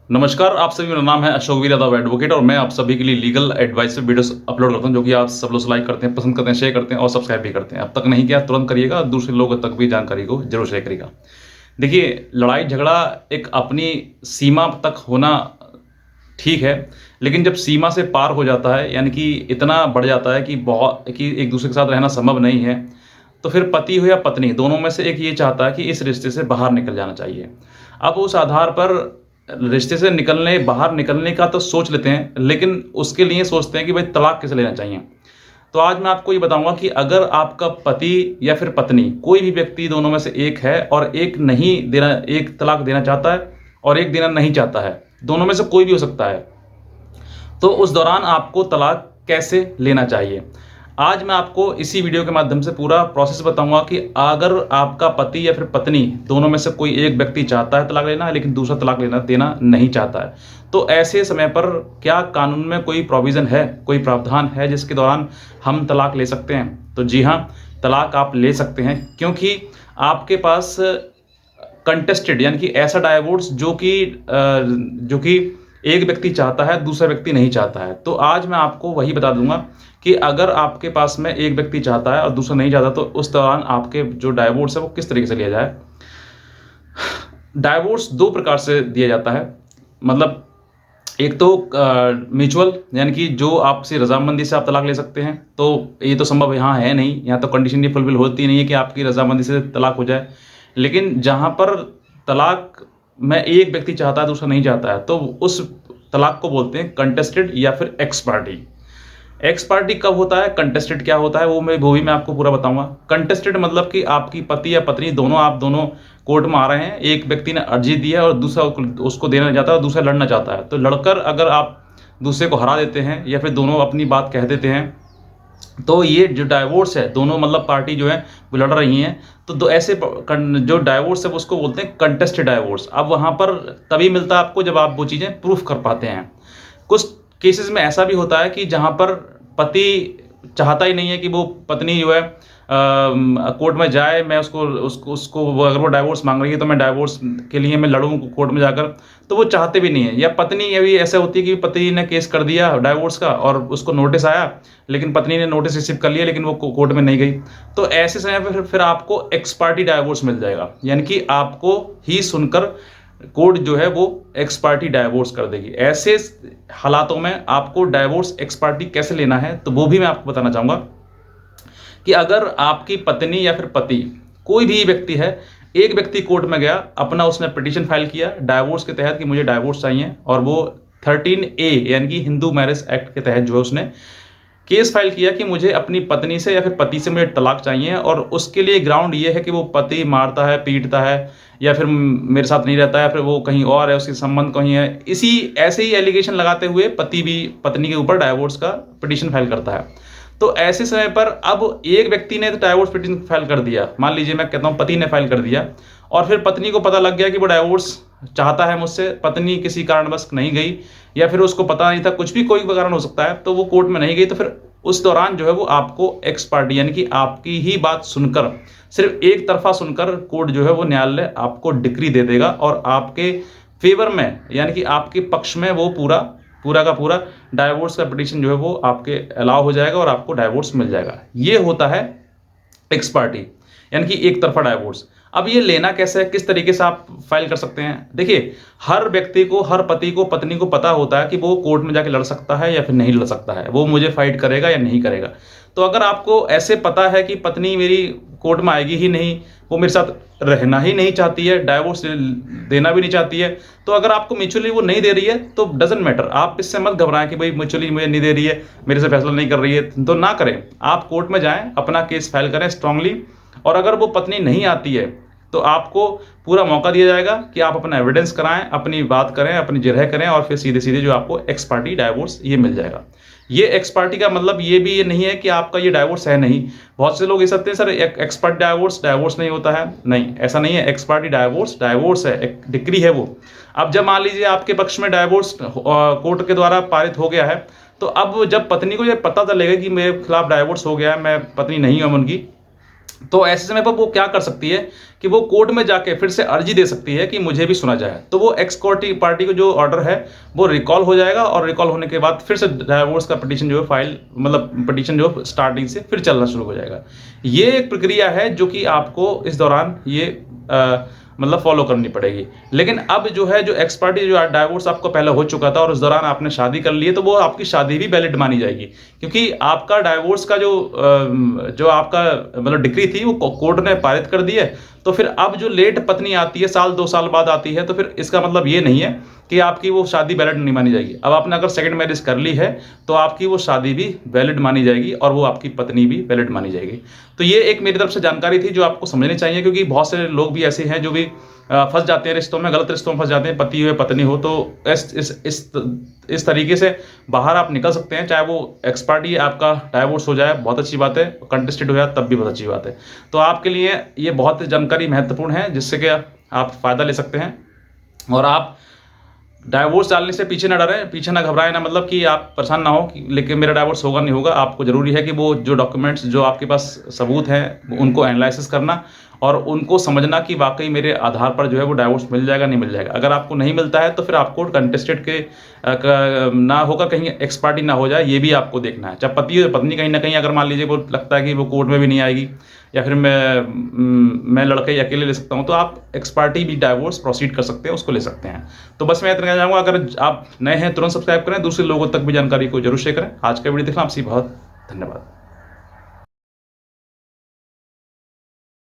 नमस्कार, आप सभी, मेरा नाम है अशोक वीर यादव एडवोकेट और मैं आप सभी के लिए लीगल एडवाइस वीडियोस अपलोड करता हूं, जो कि आप सब लोग लाइक करते हैं, पसंद करते हैं, शेयर करते हैं और सब्सक्राइब भी करते हैं। अब तक नहीं किया तुरंत करिएगा, दूसरे लोगों तक भी जानकारी को जरूर शेयर करिएगा। देखिए, लड़ाई झगड़ा एक अपनी सीमा तक होना ठीक है, लेकिन जब सीमा से पार हो जाता है, यानी कि इतना बढ़ जाता है कि एक दूसरे के साथ रहना संभव नहीं है, तो फिर पति हो या पत्नी, दोनों में से एक ये चाहता है कि इस रिश्ते से बाहर निकल जाना चाहिए। अब उस आधार पर रिश्ते से बाहर निकलने का तो सोच लेते हैं, लेकिन उसके लिए सोचते हैं कि भाई तलाक कैसे लेना चाहिए। तो आज मैं आपको ये बताऊंगा कि अगर आपका पति या फिर पत्नी, कोई भी व्यक्ति दोनों में से एक है और एक तलाक देना चाहता है और एक देना नहीं चाहता है, दोनों में से कोई भी हो सकता है, तो उस दौरान आपको तलाक कैसे लेना चाहिए। आज मैं आपको इसी वीडियो के माध्यम से पूरा प्रोसेस बताऊंगा कि अगर आपका पति या फिर पत्नी दोनों में से कोई एक व्यक्ति चाहता है तलाक लेना, लेकिन दूसरा तलाक लेना देना नहीं चाहता है, तो ऐसे समय पर क्या कानून में कोई प्रोविज़न है, कोई प्रावधान है जिसके दौरान हम तलाक ले सकते हैं। तो जी हाँ, तलाक आप ले सकते हैं, क्योंकि आपके पास कंटेस्टेड, यानी कि ऐसा डाइवोर्स जो कि एक व्यक्ति चाहता है, दूसरा व्यक्ति नहीं चाहता है। तो आज मैं आपको वही बता दूंगा कि अगर आपके पास में एक व्यक्ति चाहता है और दूसरा नहीं चाहता, तो उस दौरान आपके जो डाइवोर्स है वो किस तरीके से लिया जाए। डाइवोर्स दो प्रकार से दिया जाता है, मतलब एक तो म्यूचुअल, यानी कि जो आपसे रजामंदी से आप तलाक ले सकते हैं। तो ये तो संभव यहाँ है नहीं, यहाँ तो कंडीशन ये फुलफिल होती नहीं है कि आपकी रजामंदी से तलाक हो जाए। लेकिन जहाँ पर तलाक में एक व्यक्ति चाहता है, दूसरा नहीं चाहता है, तो उस तलाक को बोलते हैं कंटेस्टेड या फिर एक्स पार्टी। एक्स पार्टी कब होता है, कंटेस्टेड क्या होता है, वो भी मैं आपको पूरा बताऊंगा। कंटेस्टेड मतलब कि आपकी पति या पत्नी आप दोनों कोर्ट में आ रहे हैं, एक व्यक्ति ने अर्जी दी है और दूसरा उसको देना चाहता है और दूसरा लड़ना चाहता है। तो लड़कर अगर आप दूसरे को हरा देते हैं या फिर दोनों अपनी बात कह देते हैं, तो ये जो डाइवोर्स है, दोनों मतलब पार्टी जो है वो लड़ रही हैं, तो ऐसे जो डाइवोर्स है उसको बोलते हैं कंटेस्टेड डाइवोर्स। अब वहाँ पर तभी मिलता है आपको जब आप वो चीज़ें प्रूफ कर पाते हैं। कुछ केसेस में ऐसा भी होता है कि जहाँ पर पति चाहता ही नहीं है कि वो पत्नी जो है कोर्ट में जाए, मैं अगर वो डाइवोर्स मांग रही है तो मैं डाइवोर्स के लिए मैं लड़ूं कोर्ट में जाकर, तो वो चाहते भी नहीं है। या पत्नी ये भी ऐसे होती है कि पति ने केस कर दिया डाइवोर्स का और उसको नोटिस आया, लेकिन पत्नी ने नोटिस रिसीव कर लिया लेकिन वो कोर्ट में नहीं गई। तो ऐसे समय पर फिर आपको एक्स पार्टी डाइवोर्स मिल जाएगा, यानी कि आपको ही सुनकर कोर्ट जो है वो एक्स पार्टी डाइवोर्स कर देगी। ऐसे हालातों में आपको डाइवोर्स एक्स पार्टी कैसे लेना है, तो वो भी मैं आपको बताना चाहूँगा कि अगर आपकी पत्नी या फिर पति, कोई भी व्यक्ति है, एक व्यक्ति कोर्ट में गया, अपना उसने पिटीशन फाइल किया डाइवोर्स के तहत कि मुझे डाइवोर्स चाहिए, और वो 13A यानी कि हिंदू मैरिज एक्ट के तहत जो है उसने केस फाइल किया कि मुझे अपनी पत्नी से या फिर पति से मुझे तलाक चाहिए, और उसके लिए ग्राउंड ये है कि वो पति मारता है, पीटता है, या फिर मेरे साथ नहीं रहता है, फिर वो कहीं और है, उसके संबंध कहीं है। ऐसे ही एलिगेशन लगाते हुए पति भी पत्नी के ऊपर डाइवोर्स का पिटीशन फाइल करता है। तो ऐसे समय पर अब एक व्यक्ति ने तो डाइवोर्स पिटीशन फाइल कर दिया, मान लीजिए मैं कहता हूँ पति ने फाइल कर दिया, और फिर पत्नी को पता लग गया कि वो डाइवोर्स चाहता है मुझसे, पत्नी किसी कारणवश नहीं गई, या फिर उसको पता नहीं था, कुछ भी कोई कारण हो सकता है, तो वो कोर्ट में नहीं गई। तो फिर उस दौरान जो है वो आपको एक्स पार्टी, यानी कि आपकी ही बात सुनकर, सिर्फ एक तरफा सुनकर कोर्ट जो है वो न्यायालय आपको डिक्री दे देगा और आपके फेवर में, यानी कि आपके पक्ष में वो पूरा का पूरा डाइवोर्स का पिटीशन जो है वो आपके अलाउ हो जाएगा और आपको डाइवोर्स मिल जाएगा। ये होता है एक्स पार्टी, यानी कि एक तरफा डाइवोर्स। अब ये लेना कैसे है, किस तरीके से आप फाइल कर सकते हैं। देखिए, हर व्यक्ति को, हर पति को, पत्नी को पता होता है कि वो कोर्ट में जाके लड़ सकता है या फिर नहीं लड़ सकता है, वो मुझे फाइट करेगा या नहीं करेगा। तो अगर आपको ऐसे पता है कि पत्नी मेरी कोर्ट में आएगी ही नहीं, वो मेरे साथ रहना ही नहीं चाहती है, डाइवोर्स देना भी नहीं चाहती है, तो अगर आपको म्यूचुअली वो नहीं दे रही है तो डजेंट मैटर, आप इससे मत घबराएं कि भाई म्यूचुअली मुझे नहीं दे रही है, मेरे से फैसला नहीं कर रही है, तो ना करें। आप कोर्ट में जाएं, अपना केस फाइल करें स्ट्रांगली, और अगर वो पत्नी नहीं आती है तो आपको पूरा मौका दिया जाएगा कि आप अपना एविडेंस कराएं, अपनी बात करें, अपनी जिरह करें, और फिर सीधे सीधे जो आपको एक्स पार्टी डाइवोर्स ये मिल जाएगा। ये एक्स पार्टी का मतलब ये नहीं है कि आपका ये डाइवोर्स है नहीं। बहुत से लोग ये सकते हैं सर एक्स पार्टी डाइवोर्स नहीं होता है, नहीं, ऐसा नहीं है। एक्स पार्टी डाइवोर्स है, एक डिक्री है वो। अब जब मान लीजिए आपके पक्ष में डाइवोर्स कोर्ट के द्वारा पारित हो गया है, तो अब जब पत्नी को ये पता चलेगा कि मेरे खिलाफ डाइवोर्स हो गया है, मैं पत्नी नहीं हूं उनकी, तो ऐसे समय पर वो क्या कर सकती है कि वो कोर्ट में जाके फिर से अर्जी दे सकती है कि मुझे भी सुना जाए। तो वो एक्स पार्टी को जो ऑर्डर है वो रिकॉल हो जाएगा, और रिकॉल होने के बाद फिर से डाइवोर्स का पिटीशन जो है फाइल, मतलब पिटीशन जो स्टार्टिंग से फिर चलना शुरू हो जाएगा। ये एक प्रक्रिया है जो कि आपको इस दौरान ये मतलब फॉलो करनी पड़ेगी। लेकिन अब जो है, जो एक्स पार्टी जो डाइवोर्स आपको पहले हो चुका था और उस दौरान आपने शादी कर ली है, तो वो आपकी शादी भी वैलिड मानी जाएगी, क्योंकि आपका डाइवोर्स का जो आपका मतलब डिक्री थी वो कोर्ट ने पारित कर दी है। तो फिर अब जो लेट पत्नी आती है, साल 2 साल बाद आती है, तो फिर इसका मतलब ये नहीं है कि आपकी वो शादी वैलिड नहीं मानी जाएगी। अब आपने अगर सेकंड मैरिज कर ली है तो आपकी वो शादी भी वैलिड मानी जाएगी और वो आपकी पत्नी भी वैलिड मानी जाएगी। तो ये एक मेरी तरफ से जानकारी थी जो आपको समझनी चाहिए, क्योंकि बहुत से लोग भी ऐसे हैं जो भी फंस जाते हैं रिश्तों में, गलत रिश्तों में फंस जाते हैं, पति हो पत्नी हो। तो इस तरीके से बाहर आप निकल सकते हैं, चाहे वो एक्स पार्टी आपका डाइवोर्स हो जाए बहुत अच्छी बात है, कंटेस्टेड हो जाए तब भी बहुत अच्छी बात है। तो आपके लिए ये बहुत जानकारी महत्वपूर्ण है, जिससे कि आप फ़ायदा ले सकते हैं। और आप डाइवोर्स डालने से पीछे ना डरें, पीछे ना घबराएं, ना मतलब कि आप परेशान ना हो कि लेकिन मेरा डाइवोर्स होगा नहीं होगा। आपको ज़रूरी है कि वो जो डॉक्यूमेंट्स जो आपके पास सबूत हैं उनको एनालिसिस करना और उनको समझना कि वाकई मेरे आधार पर जो है वो डाइवोर्स मिल जाएगा नहीं मिल जाएगा। अगर आपको नहीं मिलता है तो फिर आपको कंटेस्टेड के ना होगा, कहीं एक्स पार्टी ना हो जाए, ये भी आपको देखना है। चाहे पति हो पत्नी, कहीं ना कहीं अगर मान लीजिए वो लगता है कि वो कोर्ट में भी नहीं आएगी या फिर मैं लड़के ही अकेले ले सकता हूँ, तो आप एक्स पार्टी भी डाइवोर्स प्रोसीड कर सकते हैं, उसको ले सकते हैं। तो बस मैं इतना कहना चाहूँगा, अगर आप नए हैं तुरंत सब्सक्राइब करें, दूसरे लोगों तक भी जानकारी को जरूर शेयर करें। आज का वीडियो देखना, आपसे बहुत धन्यवाद।